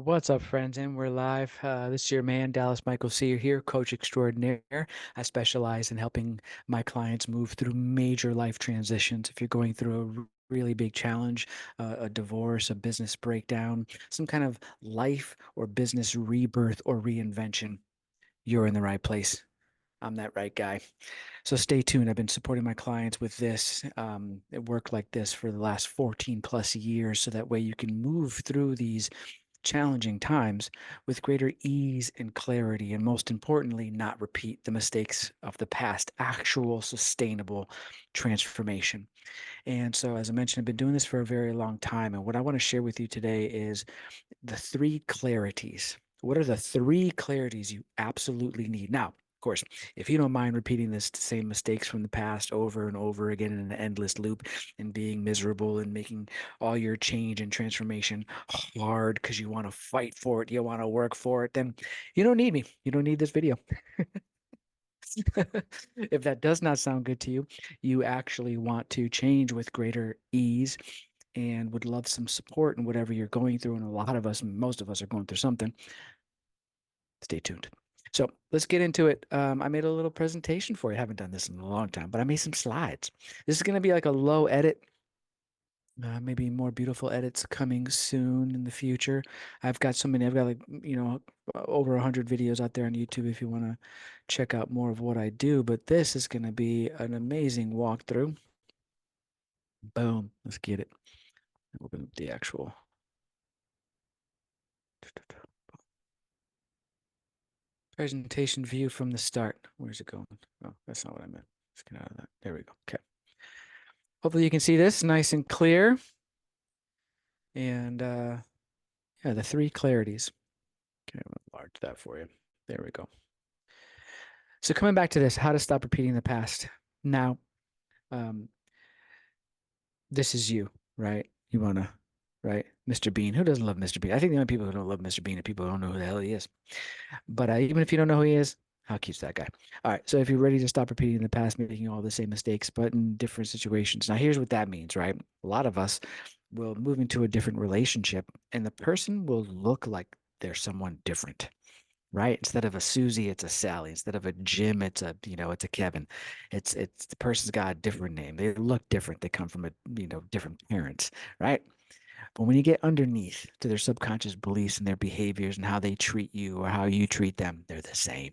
What's up, friends? And we're live. This is your man, Dallas Michael Sear here, coach extraordinaire. I specialize in helping my clients move through major life transitions. If you're going through a really big challenge, a divorce, a business breakdown, some kind of life or business rebirth or reinvention, you're in the right place. I'm that right guy. So stay tuned. I've been supporting my clients with this work like this for the last 14 plus years, so that way you can move through these challenging times with greater ease and clarity, and most importantly, not repeat the mistakes of the past, actual sustainable transformation. And so, as I mentioned, I've been doing this for a very long time. And what I want to share with you today is the three clarities. What are the three clarities you absolutely need? Now, of course, if you don't mind repeating this same mistakes from the past over and over again in an endless loop and being miserable and making all your change and transformation hard because you want to fight for it, you want to work for it, then you don't need me. You don't need this video. If that does not sound good to you, you actually want to change with greater ease and would love some support in whatever you're going through. And a lot of us, most of us are going through something. Stay tuned. So let's get into it. I made a little presentation for you. I haven't done this in a long time, but I made some slides. This is going to be like a low edit. Maybe more beautiful edits coming soon in the future. I've got so many. I've got like, over 100 videos out there on YouTube if you want to check out more of what I do. But this is going to be an amazing walkthrough. Boom. Let's get it. Open up the actual presentation view from the start. Where's it going? Oh, that's not what I meant. Let's get out of that. There we go. Okay. Hopefully you can see this nice and clear. And yeah, the three clarities. Okay, I'm gonna enlarge that for you. There we go. So coming back to this, how to stop repeating the past. Now, um, this is you, right? You wanna, right? Mr. Bean. Who doesn't love Mr. Bean? I think the only people who don't love Mr. Bean are people who don't know who the hell he is. But even if you don't know who he is, how cute's that guy? All right. So if you're ready to stop repeating the past, making all the same mistakes, but in different situations. Now, here's what that means, right? A lot of us will move into a different relationship, and the person will look like they're someone different, right? Instead of a Susie, it's a Sally. Instead of a Jim, it's a Kevin. It's the person's got a different name. They look different. They come from different parents, right? But when you get underneath to their subconscious beliefs and their behaviors and how they treat you or how you treat them, they're the same.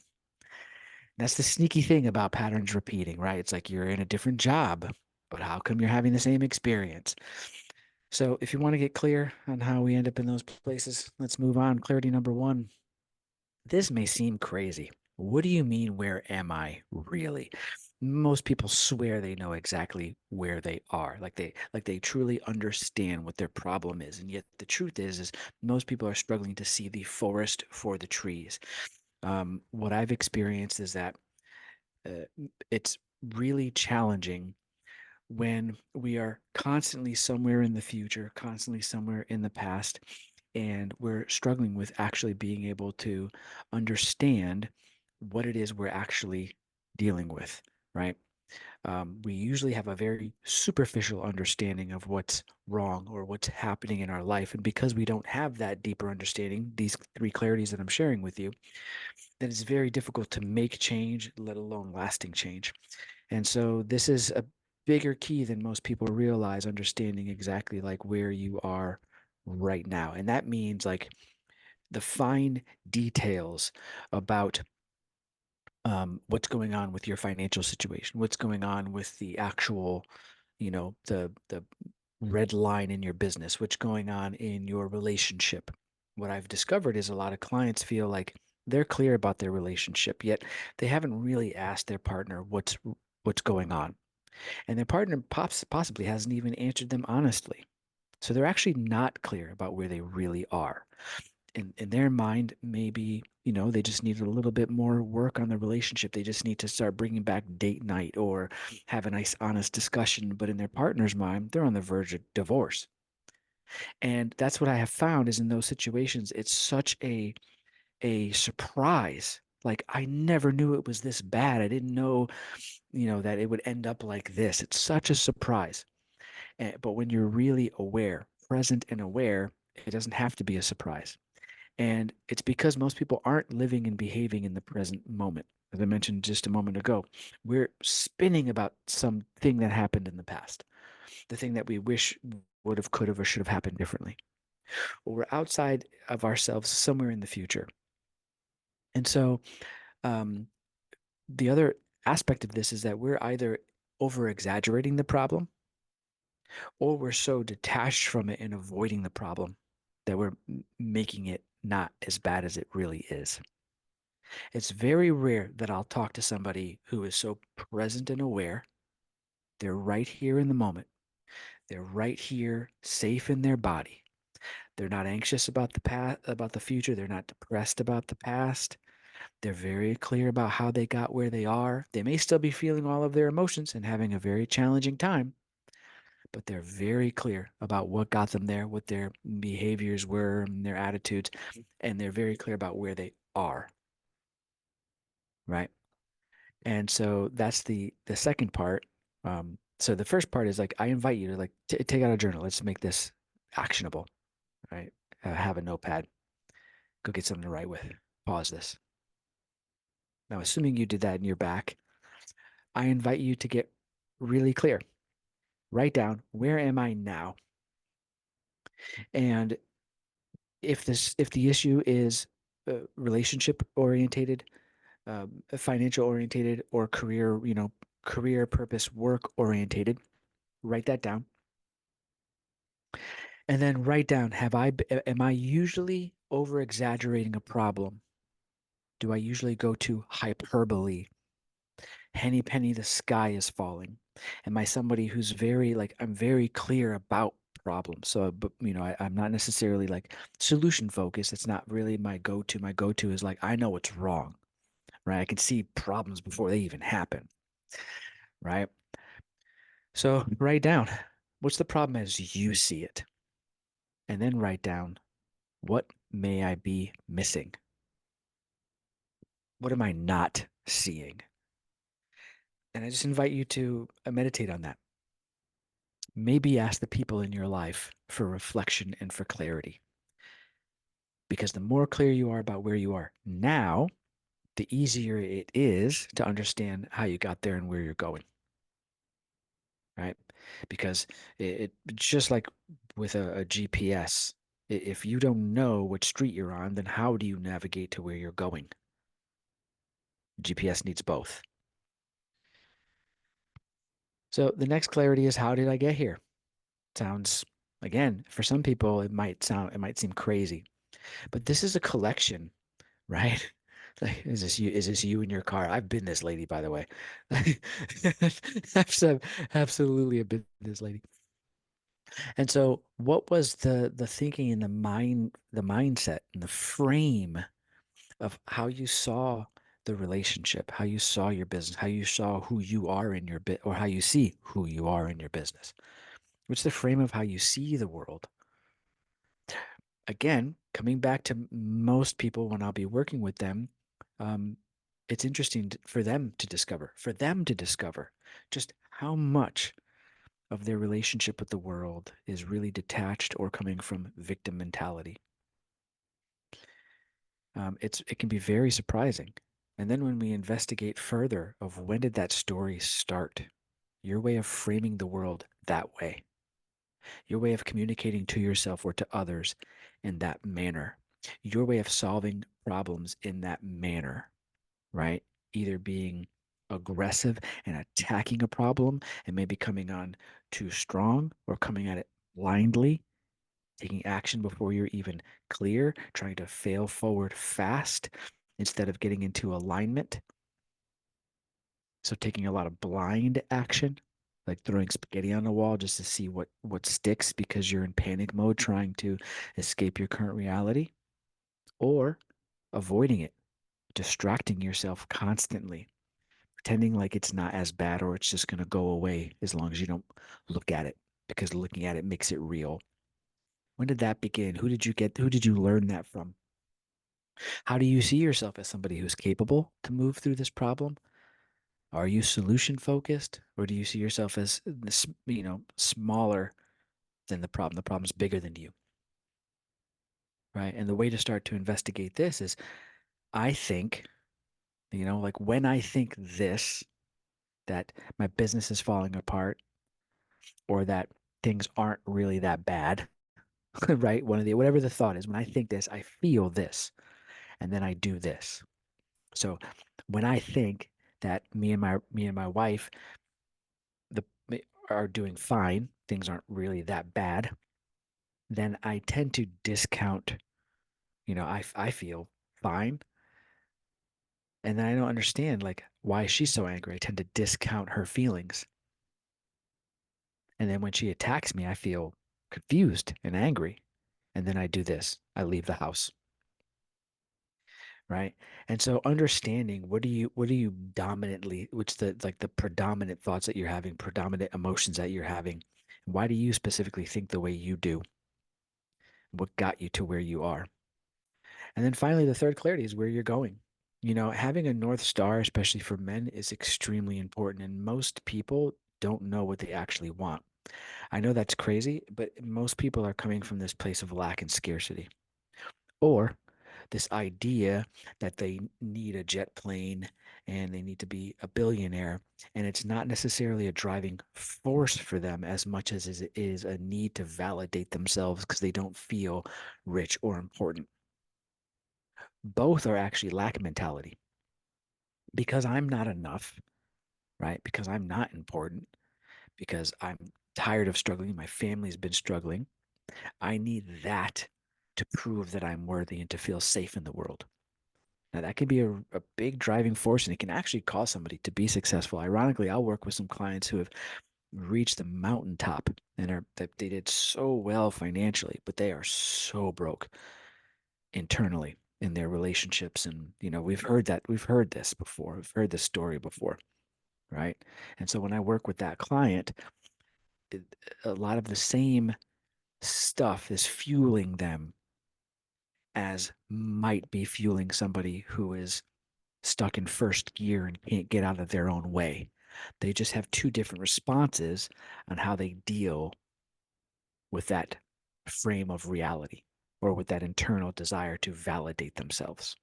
That's the sneaky thing about patterns repeating, right? It's like you're in a different job, but how come you're having the same experience? So if you want to get clear on how we end up in those places, let's move on. Clarity number one. This may seem crazy. What do you mean, where am I really? Most people swear they know exactly where they are, like they truly understand what their problem is. And yet the truth is most people are struggling to see the forest for the trees. What I've experienced is that uh, it's really challenging when we are constantly somewhere in the future, constantly somewhere in the past, and we're struggling with actually being able to understand what it is we're actually dealing with, right? We usually have a very superficial understanding of what's wrong or what's happening in our life. And because we don't have that deeper understanding, these three clarities that I'm sharing with you, then it's very difficult to make change, let alone lasting change. And so this is a bigger key than most people realize, understanding exactly like where you are right now. And that means like the fine details about what's going on with your financial situation, what's going on with the actual, the red line in your business, what's going on in your relationship. What I've discovered is a lot of clients feel like they're clear about their relationship, yet they haven't really asked their partner what's going on. And their partner possibly hasn't even answered them honestly. So they're actually not clear about where they really are. In their mind, maybe, they just need a little bit more work on the relationship. They just need to start bringing back date night or have a nice, honest discussion. But in their partner's mind, they're on the verge of divorce. And that's what I have found is in those situations, it's such a surprise. Like I never knew it was this bad. I didn't know, that it would end up like this. It's such a surprise. But when you're really aware, present and aware, it doesn't have to be a surprise. And it's because most people aren't living and behaving in the present moment. As I mentioned just a moment ago, we're spinning about something that happened in the past, the thing that we wish would have, could have, or should have happened differently. Or we're outside of ourselves somewhere in the future. And so um, the other aspect of this is that we're either over exaggerating the problem or we're so detached from it and avoiding the problem that we're making it not as bad as it really is. It's very rare that I'll talk to somebody who is so present and aware. They're right here in the moment. They're right here, safe in their body. They're not anxious about the past, about the future. They're not depressed about the past. They're very clear about how they got where they are. They may still be feeling all of their emotions and having a very challenging time, but they're very clear about what got them there, what their behaviors were, and their attitudes, and they're very clear about where they are, right? And so that's the second part. So the first part is like I invite you to like take out a journal. Let's make this actionable, right? Have a notepad. Go get something to write with. Pause this. Now, assuming you did that in your back, I invite you to get really clear. Write down where am I now, and if the issue is relationship orientated, financial orientated, or career, career purpose work orientated, write that down. And then write down, am I usually over exaggerating a problem? Do I usually go to hyperbole? Henny penny, the sky is falling. Am I somebody who's very like, I'm very clear about problems. So, but I'm not necessarily like solution focused. It's not really my go-to. My go-to is like, I know what's wrong, right? I can see problems before they even happen, right? So write down, what's the problem as you see it? And then write down, what may I be missing? What am I not seeing? And I just invite you to meditate on that. Maybe ask the people in your life for reflection and for clarity. Because the more clear you are about where you are now, the easier it is to understand how you got there and where you're going. Right? Because it's just like with a GPS. If you don't know what street you're on, then how do you navigate to where you're going? GPS needs both. So the next clarity is, how did I get here? Sounds, again, for some people it might seem crazy, but this is a collection, right? Like, is this you in your car? I've been this lady, by the way. Absolutely have been this lady. And so what was the thinking and the mindset and the frame of how you saw the relationship, how you saw your business, how you saw who you are in your bit, or how you see who you are in your business? What's the frame of how you see the world? Again, coming back to most people when I'll be working with them, um, it's interesting for them to discover just how much of their relationship with the world is really detached or coming from victim mentality. It can be very surprising. And then when we investigate further of when did that story start, your way of framing the world that way, your way of communicating to yourself or to others in that manner, your way of solving problems in that manner, right? Either being aggressive and attacking a problem and maybe coming on too strong, or coming at it blindly, taking action before you're even clear, trying to fail forward fast instead of getting into alignment. So taking a lot of blind action, like throwing spaghetti on a wall just to see what sticks because you're in panic mode trying to escape your current reality, or avoiding it, distracting yourself constantly, pretending like it's not as bad or it's just going to go away as long as you don't look at it, because looking at it makes it real. When did that begin? Who did you learn that from? How do you see yourself as somebody who's capable to move through this problem? Are you solution focused, or do you see yourself as this, smaller than the problem? The problem's bigger than you. right? And the way to start to investigate this is I think, like when I think this, that my business is falling apart or that things aren't really that bad, right? Whatever the thought is, when I think this, I feel this, and then I do this. So when I think that me and my wife the are doing fine, things aren't really that bad, then I tend to discount, I feel fine. And then I don't understand like why she's so angry. I tend to discount her feelings. And then when she attacks me, I feel confused and angry. And then I do this. I leave the house. Right. And so understanding what do you dominantly, which the like the predominant thoughts that you're having, predominant emotions that you're having. Why do you specifically think the way you do? What got you to where you are? And then finally, the third clarity is where you're going. Having a North Star, especially for men, is extremely important. And most people don't know what they actually want. I know that's crazy, but most people are coming from this place of lack and scarcity, or this idea that they need a jet plane and they need to be a billionaire. And it's not necessarily a driving force for them as much as it is a need to validate themselves because they don't feel rich or important. Both are actually lack mentality. Because I'm not enough, right? Because I'm not important, because I'm tired of struggling, my family's been struggling. I need that to prove that I'm worthy and to feel safe in the world. Now, that can be a big driving force and it can actually cause somebody to be successful. Ironically, I'll work with some clients who have reached the mountaintop and they did so well financially, but they are so broke internally in their relationships. And, we've heard this before, we've heard this story before, right? And so when I work with that client, a lot of the same stuff is fueling them as might be fueling somebody who is stuck in first gear and can't get out of their own way. They just have two different responses on how they deal with that frame of reality or with that internal desire to validate themselves.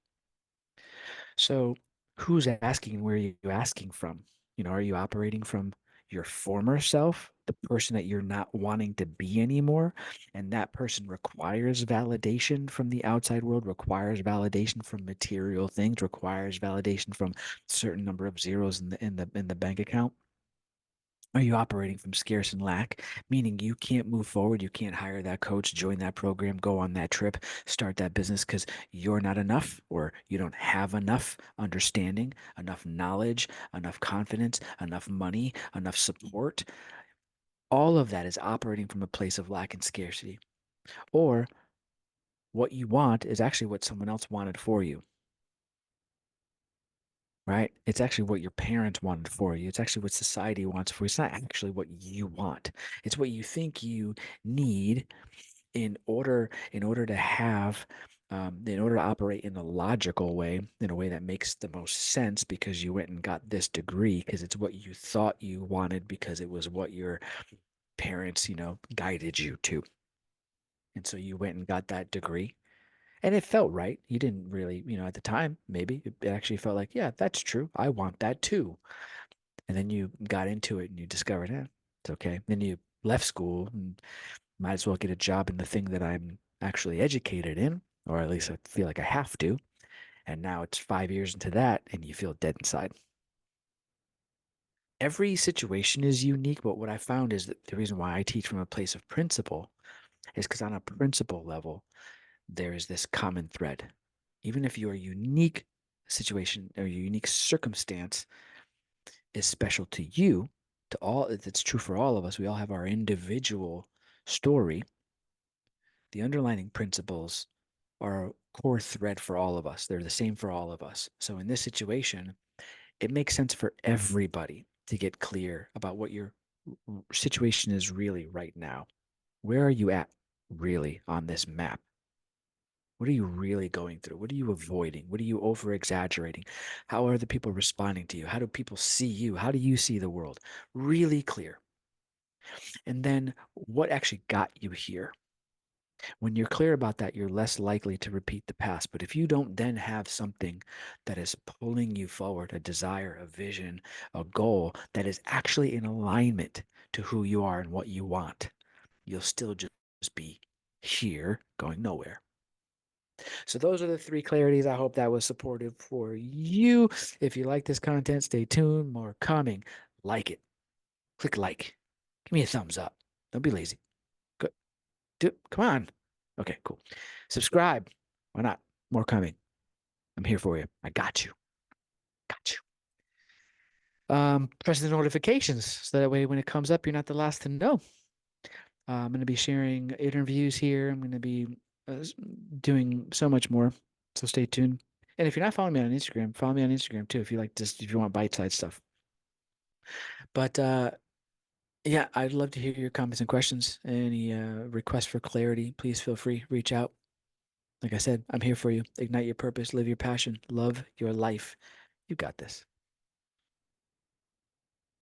So, who's asking and where are you asking from? Are you operating from your former self, the person that you're not wanting to be anymore? And that person requires validation from the outside world, requires validation from material things, requires validation from certain number of zeros in the bank account. Are you operating from scarce and lack, meaning you can't move forward, you can't hire that coach, join that program, go on that trip, start that business because you're not enough or you don't have enough understanding, enough knowledge, enough confidence, enough money, enough support? All of that is operating from a place of lack and scarcity. Or what you want is actually what someone else wanted for you, right? It's actually what your parents wanted for you. It's actually what society wants for you. It's not actually what you want. It's what you think you need in order to have in order to operate in a logical way, in a way that makes the most sense because you went and got this degree because it's what you thought you wanted because it was what your parents, guided you to. And so you went and got that degree and it felt right. You didn't really, at the time, maybe it actually felt like, yeah, that's true. I want that too. And then you got into it and you discovered, it's okay. Then you left school and might as well get a job in the thing that I'm actually educated in, or at least I feel like I have to. And now it's 5 years into that and you feel dead inside. Every situation is unique, but what I found is that the reason why I teach from a place of principle is because on a principle level, there is this common thread. Even if your unique situation or your unique circumstance is special to you, to all, it's true for all of us. We all have our individual story. The underlying principles are a core thread for all of us. They're the same for all of us. So in this situation, it makes sense for everybody to get clear about what your situation is really right now. Where are you at really on this map? What are you really going through? What are you avoiding? What are you over exaggerating? How are the people responding to you? How do people see you? How do you see the world? Really clear. And then what actually got you here? When you're clear about that, you're less likely to repeat the past. But if you don't then have something that is pulling you forward, a desire, a vision, a goal that is actually in alignment to who you are and what you want, you'll still just be here going nowhere. So those are the three clarities. I hope that was supportive for you. If you like this content, stay tuned. More coming. Like it. Click like. Give me a thumbs up. Don't be lazy. Good. Come on. Okay, cool. Subscribe. Why not? More coming. I'm here for you. I got you. Got you. Press the notifications so that way when it comes up, you're not the last to know. I'm going to be sharing interviews here. I'm going to be doing so much more. So stay tuned. And if you're not following me on Instagram, follow me on Instagram too if you like this, if you want bite-sized stuff. But yeah, I'd love to hear your comments and questions. Any requests for clarity, please feel free, reach out. Like I said, I'm here for you. Ignite your purpose, live your passion, love your life. You got this.